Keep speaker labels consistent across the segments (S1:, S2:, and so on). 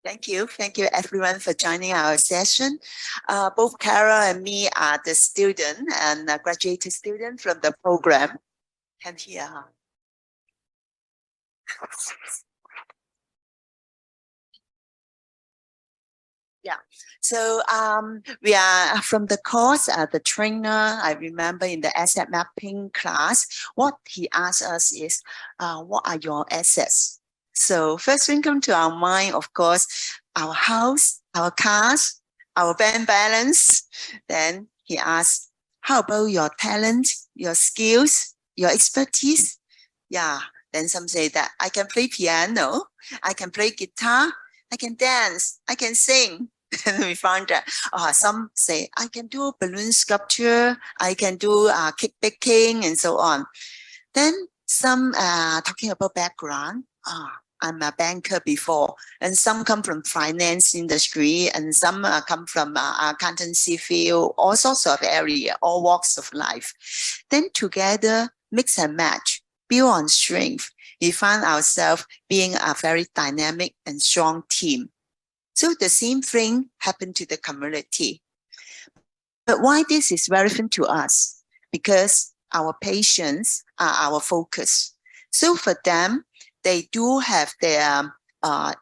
S1: Thank you. Thank you everyone for joining our session. Both Caral and me are the student and graduated student from the program. And here. Yeah. So we are from the course, the trainer, I remember in the asset mapping class, what he asked us is, what are your assets? So first thing come to our mind, of course, our house, our cars, our bank balance. Then he asked, how about your talent, your skills, your expertise? Yeah. Then some say that I can play piano, I can play guitar, I can dance, I can sing. And we found that some say, I can do balloon sculpture, I can do cake baking, and so on. Then some talking about background. I'm a banker before, and some come from finance industry, and some come from accountancy field, all sorts of area, all walks of life. Then together, mix and match, build on strength. We find ourselves being a very dynamic and strong team. So the same thing happened to the community. But why this is relevant to us? Because our patients are our focus. So for them, they do have their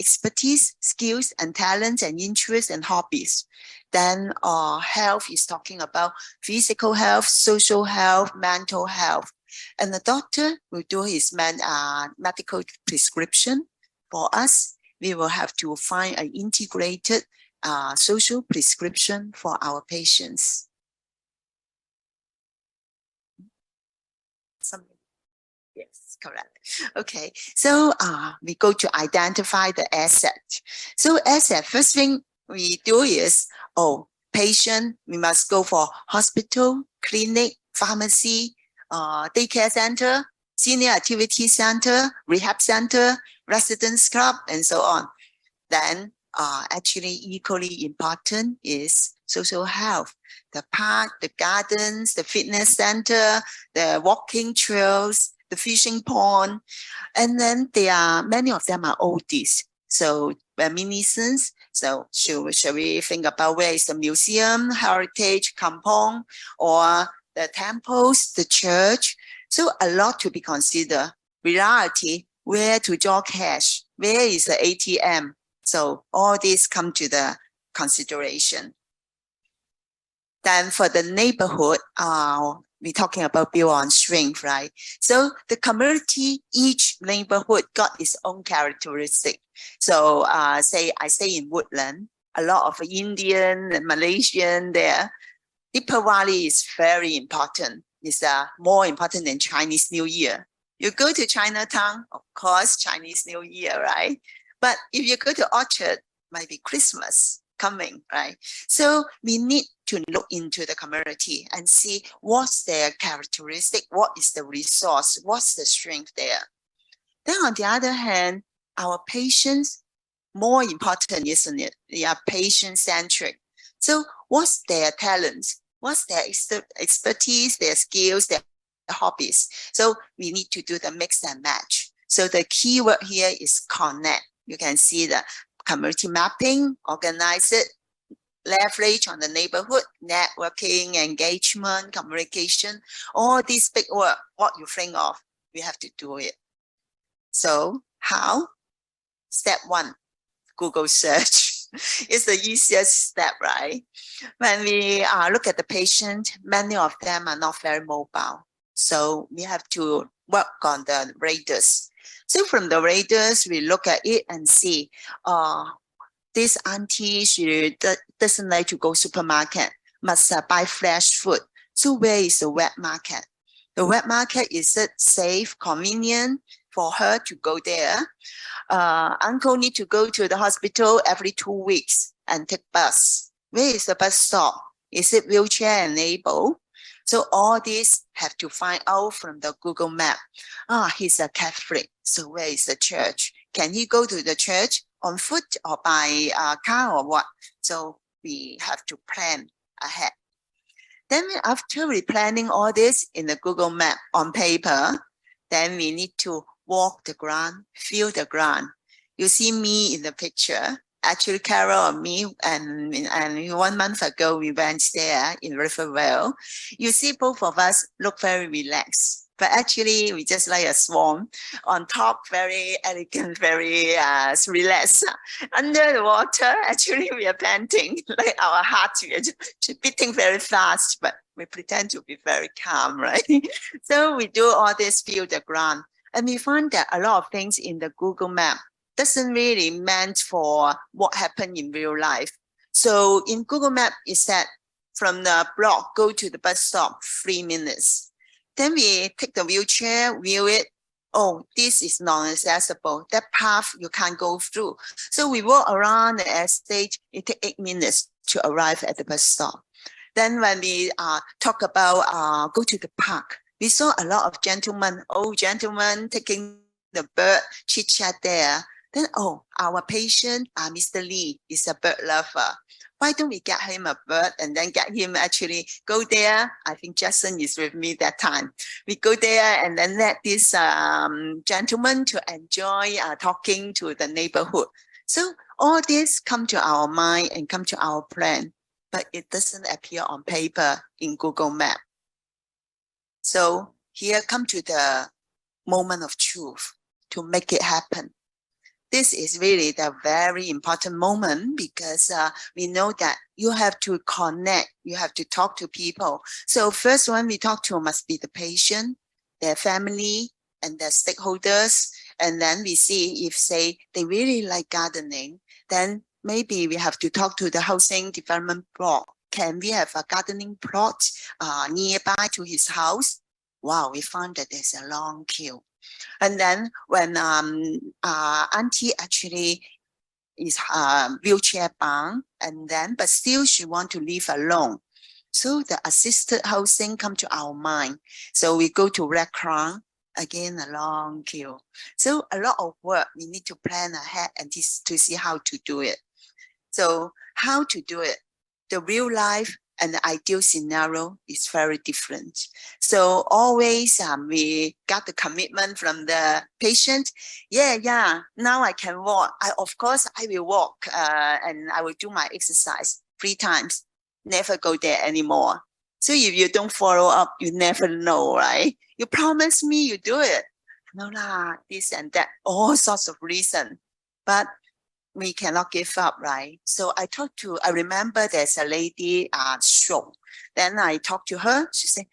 S1: expertise, skills, and talents, and interests and hobbies. Then health is talking about physical health, social health, mental health. And the doctor will do his medical prescription. For us, we will have to find an integrated social prescription for our patients. Yes, correct. Okay, so we go to identify the asset. So asset, first thing we do is, patient, we must go for hospital, clinic, pharmacy, daycare center, senior activity center, rehab center, residence club, and so on. Then actually equally important is social health. The park, the gardens, the fitness center, the walking trails, the fishing pond. And then many of them are oldies. So reminiscence. So shall we think about where is the museum, heritage, kampong, or the temples, the church? So a lot to be considered. Reality, where to draw cash, where is the ATM? So all these come to the consideration. Then for the neighborhood, we're talking about build on strength, right? So the community, each neighborhood got its own characteristic. So say I stay in Woodland, a lot of Indian and Malaysian there. Deepavali is very important. It's more important than Chinese New Year. You go to Chinatown, of course, Chinese New Year, right? But if you go to Orchard, might be Christmas coming, right? So we need to look into the community and see what's their characteristic, what is the resource, what's the strength there. Then on the other hand, our patients, more important, isn't it? They are patient-centric. So what's their talents? What's their expertise, their skills, their hobbies? So we need to do the mix and match. So the key word here is connect. You can see the community mapping, organize it, leverage on the neighborhood, networking, engagement, communication, all these big work, what you think of, we have to do it. So how? Step one, Google search. It's the easiest step, right? When we look at the patient, many of them are not very mobile. So we have to work on the radius. So from the radius, we look at it and see, this auntie, she doesn't like to go supermarket, must buy fresh food. So where is the wet market? The wet market, is it safe, convenient for her to go there? Uncle need to go to the hospital every 2 weeks and take bus. Where is the bus stop? Is it wheelchair enabled? So all these have to find out from the Google map. He's a Catholic. So where is the church? Can he go to the church on foot or by car or what? So we have to plan ahead. Then after we planning all this in the Google map on paper, then we need to walk the ground, feel the ground. You see me in the picture. Actually, Carol and me, and 1 month ago, we went there in Rivervale. You see, both of us look very relaxed, but actually, we just like a swan on top, very elegant, very relaxed. Under the water, actually, we are panting, like our hearts we are beating very fast, but we pretend to be very calm, right? So we do all this, feel the ground, and we find that a lot of things in the Google Map doesn't really meant for what happened in real life. So in Google Map, it said from the block, go to the bus stop, 3 minutes. Then we take the wheelchair, view it. Oh, this is non-accessible. That path you can't go through. So we walk around the estate. It takes 8 minutes to arrive at the bus stop. Then when we talk about go to the park, we saw a lot of old gentlemen taking the bird chit-chat there. Then, oh, our patient, Mr. Lee, is a bird lover. Why don't we get him a bird and then get him actually go there? I think Jason is with me that time. We go there and then let this gentleman to enjoy talking to the neighborhood. So all this come to our mind and come to our plan, but it doesn't appear on paper in Google Map. So here come to the moment of truth to make it happen. This is really the very important moment because we know that you have to connect, you have to talk to people. So first one we talk to must be the patient, their family, and their stakeholders. And then we see if, say, they really like gardening, then maybe we have to talk to the housing development board. Can we have a gardening plot nearby to his house? Wow, we found that there's a long queue. And then when auntie actually is wheelchair bound, and then but still she want to live alone, so the assisted housing come to our mind. So we go to Red Crown, again a long queue. So a lot of work we need to plan ahead and to see how to do it. So how to do it? The real life and the ideal scenario is very different. So always we got the commitment from the patient. Yeah, now I can walk. Of course, I will walk and I will do my exercise 3 times. Never go there anymore. So if you don't follow up, you never know, right? You promise me you do it. No lah, this and that, all sorts of reasons. But we cannot give up, right? So I remember there's a lady stroke. Then I talked to her. She said,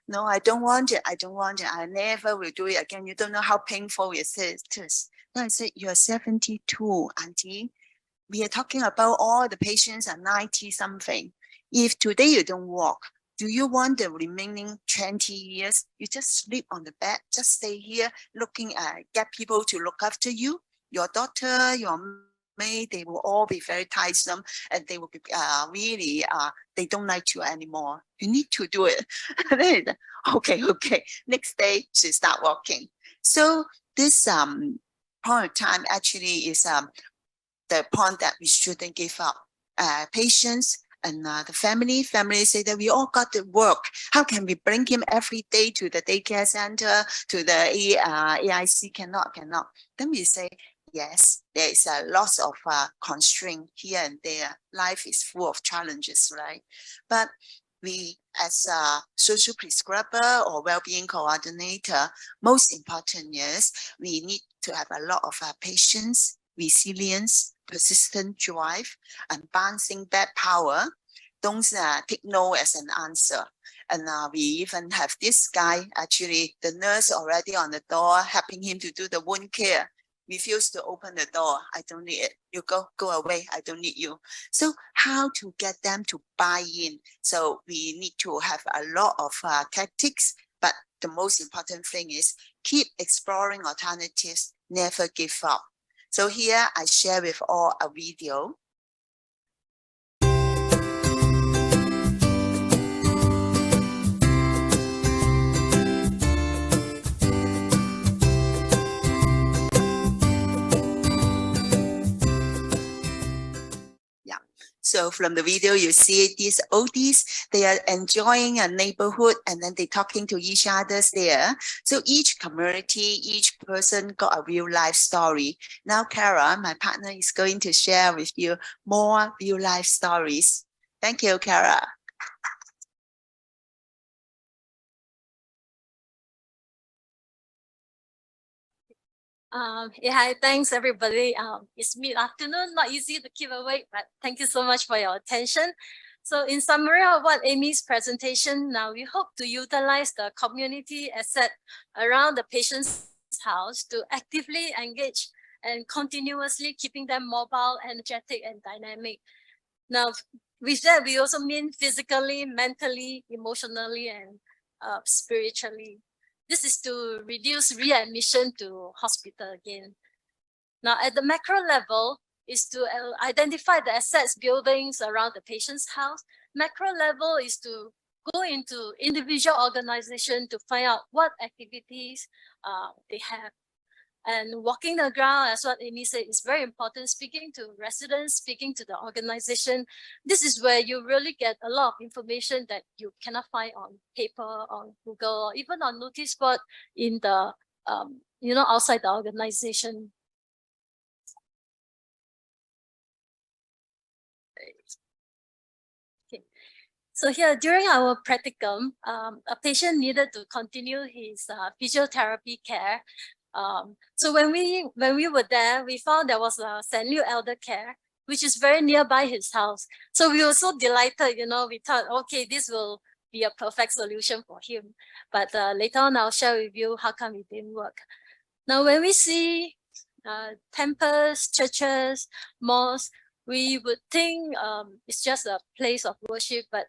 S1: no, I don't want it. I never will do it again. You don't know how painful it is. Then I said, you're 72, auntie. We are talking about all the patients are 90 something. If today you don't walk, do you want the remaining 20 years? You just sleep on the bed, just stay here looking at, get people to look after you, your daughter, your maid, they will all be very tiresome and they will be really, they don't like you anymore. You need to do it. Okay. Next day, she start walking. So this point of time actually is the point that we shouldn't give up. Patients and the family say that we all got to work. How can we bring him every day to the daycare center, to the AIC? Cannot. Then we say, yes, there is a lot of constraint here and there. Life is full of challenges, right? But we, as a social prescriber or well-being coordinator, most important is we need to have a lot of patience, resilience, persistent drive, and bouncing back power. Don't take no as an answer. And we even have this guy, actually, the nurse already on the door, helping him to do the wound care. Refuse to open the door. I don't need it. You go away. I don't need you. So how to get them to buy in? So we need to have a lot of tactics, but the most important thing is keep exploring alternatives, never give up. So here I share with all a video. So from the video, you see these oldies, they are enjoying a neighborhood and then they talking to each other there. So each community, each person got a real life story. Now, Kara, my partner, is going to share with you more real life stories. Thank you, Kara.
S2: Yeah, hi, thanks everybody. It's mid-afternoon, not easy to keep awake, but thank you so much for your attention. So in summary of what Amy's presentation, now we hope to utilize the community asset around the patient's house to actively engage and continuously keeping them mobile, energetic, and dynamic. Now, with that, we also mean physically, mentally, emotionally, and spiritually. This is to reduce readmission to hospital again. Now, at the macro level, is to identify the assets buildings around the patient's house. Macro level is to go into individual organization to find out what activities they have. And walking the ground, as what Amy said, is very important. Speaking to residents, speaking to the organization, this is where you really get a lot of information that you cannot find on paper, on Google, or even on notice board in the, outside the organization. Okay. So here, during our practicum, a patient needed to continue his physiotherapy care. So when we were there, we found there was a St. Luke Elder Care, which is very nearby his house. So we were so delighted, we thought, okay, this will be a perfect solution for him. But later on, I'll share with you how come it didn't work. Now, when we see temples, churches, mosques, we would think it's just a place of worship, but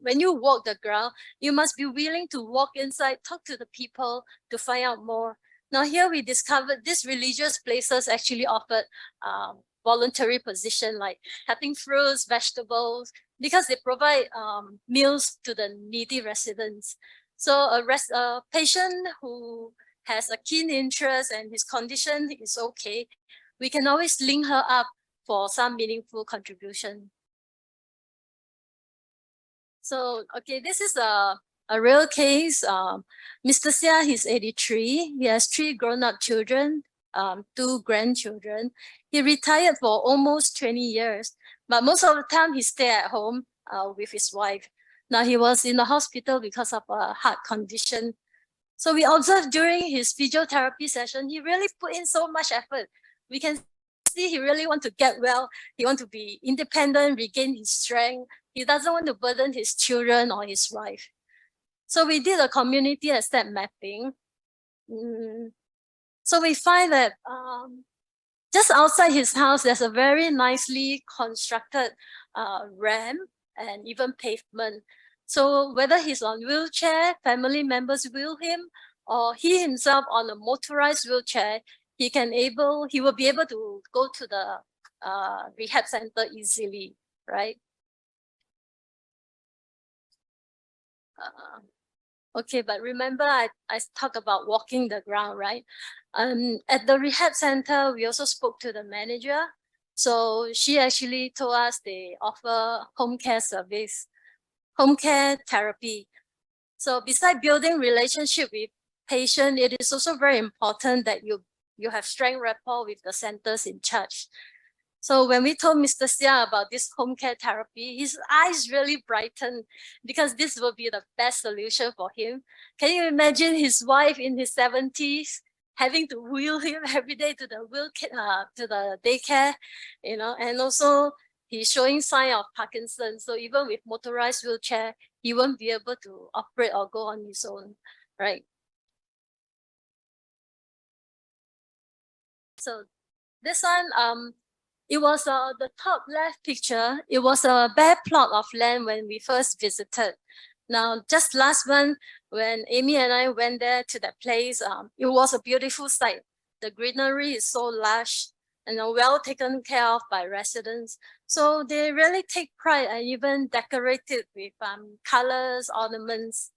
S2: when you walk the ground, you must be willing to walk inside, talk to the people to find out more. Now here we discovered these religious places actually offered voluntary position like cutting fruits, vegetables, because they provide meals to the needy residents. So a patient who has a keen interest and his condition is okay, we can always link her up for some meaningful contribution. So, okay, this is a real case. Mr. Sia, he's 83. He has 3 grown-up children, 2 grandchildren. He retired for almost 20 years, but most of the time he stayed at home with his wife. Now he was in the hospital because of a heart condition. So we observed during his physiotherapy session, he really put in so much effort. We can see he really want to get well. He want to be independent, regain his strength. He doesn't want to burden his children or his wife. So we did a community asset mapping. So we find that just outside his house, there's a very nicely constructed ramp and even pavement. So whether he's on wheelchair, family members wheel him, or he himself on a motorized wheelchair, he will be able to go to the rehab center easily, right? Okay, but remember I talked about walking the ground, right? At the rehab center, we also spoke to the manager. So she actually told us they offer home care service, home care therapy. So besides building relationship with patient, it is also very important that you have strong rapport with the centers in charge. So when we told Mr. Sia about this home care therapy, his eyes really brightened because this will be the best solution for him. Can you imagine his wife in his 70s having to wheel him every day to the daycare, and also he's showing sign of Parkinson's. So even with motorized wheelchair, he won't be able to operate or go on his own, right? So this one, it was the top left picture. It was a bare plot of land when we first visited. Now, just last month, when Amy and I went there to that place, it was a beautiful sight. The greenery is so lush and well taken care of by residents. So they really take pride and even decorate it with colors, ornaments.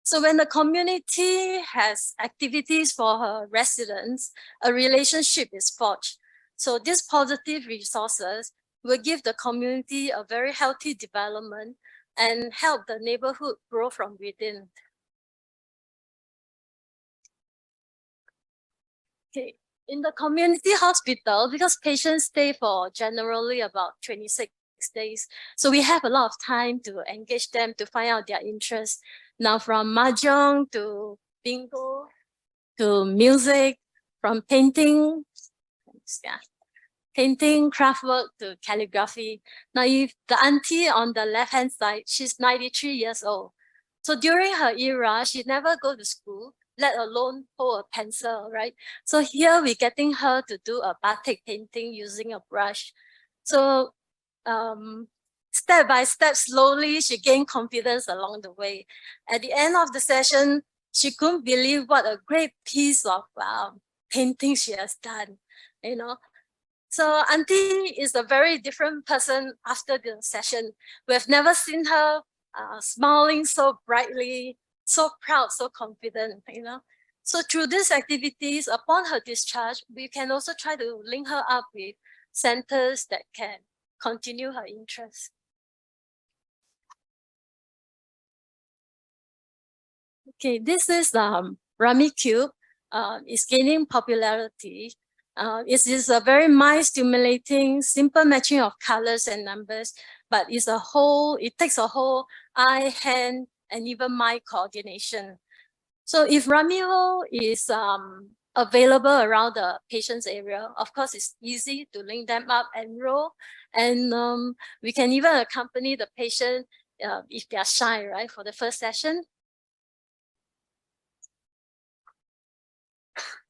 S2: So when the community has activities for her residents, a relationship is forged. So these positive resources will give the community a very healthy development and help the neighborhood grow from within. Okay. In the community hospital, because patients stay for generally about 26 days, so we have a lot of time to engage them to find out their interests. Now from mahjong to bingo to music, from painting, craft work to calligraphy. Now if the auntie on the left-hand side, she's 93 years old. So during her era, she never go to school, let alone hold a pencil, right? So here we're getting her to do a batik painting using a brush. So step by step, slowly, she gained confidence along the way. At the end of the session, she couldn't believe what a great piece of painting she has done, you know. So Auntie is a very different person after the session. We have never seen her smiling so brightly, so proud, so confident, you know. So through these activities, upon her discharge, we can also try to link her up with centers that can continue her interest. Okay, this is Rummy Cube. It's gaining popularity. It is a very mind-stimulating, simple matching of colors and numbers, but it takes a whole eye, hand, and even mind coordination. So if Ramiro is available around the patient's area, of course, it's easy to link them up and enroll. And we can even accompany the patient if they are shy, right, for the first session.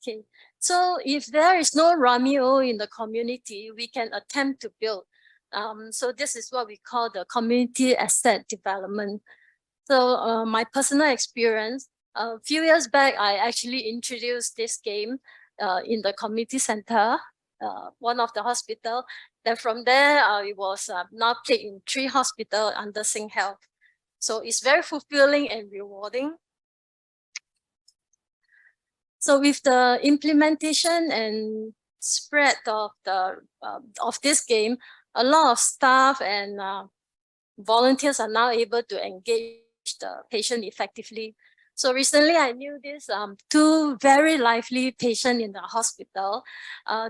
S2: Okay, so if there is no Romeo in the community, we can attempt to build. So this is what we call the community asset development. So my personal experience, a few years back, I actually introduced this game in the community center, one of the hospital. Then from there, it was now played in 3 hospitals under Sengkang. So it's very fulfilling and rewarding. So with the implementation and spread of this game, a lot of staff and volunteers are now able to engage the patient effectively. So recently I knew this 2 very lively patients in the hospital.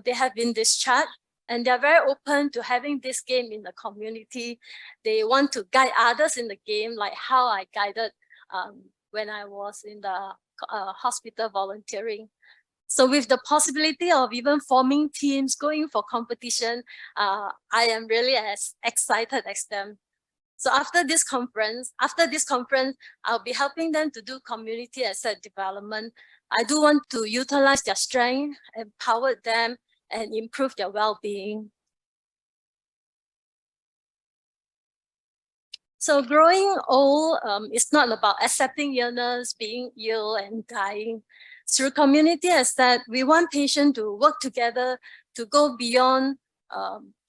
S2: They have been discharged and they're very open to having this game in the community. They want to guide others in the game, like how I guided when I was in the hospital volunteering. So with the possibility of even forming teams, going for competition, I am really as excited as them. So after this conference, I'll be helping them to do community asset development. I do want to utilize their strength, empower them, and improve their well-being. So growing old is not about accepting illness, being ill and dying. Through community asset, we want patients to work together to go beyond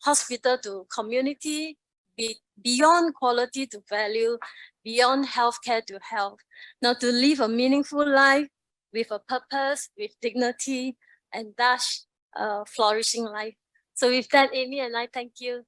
S2: hospital to community, beyond quality to value, beyond healthcare to health. Now to live a meaningful life with a purpose, with dignity, and thus flourishing life. So with that, Amy and I thank you.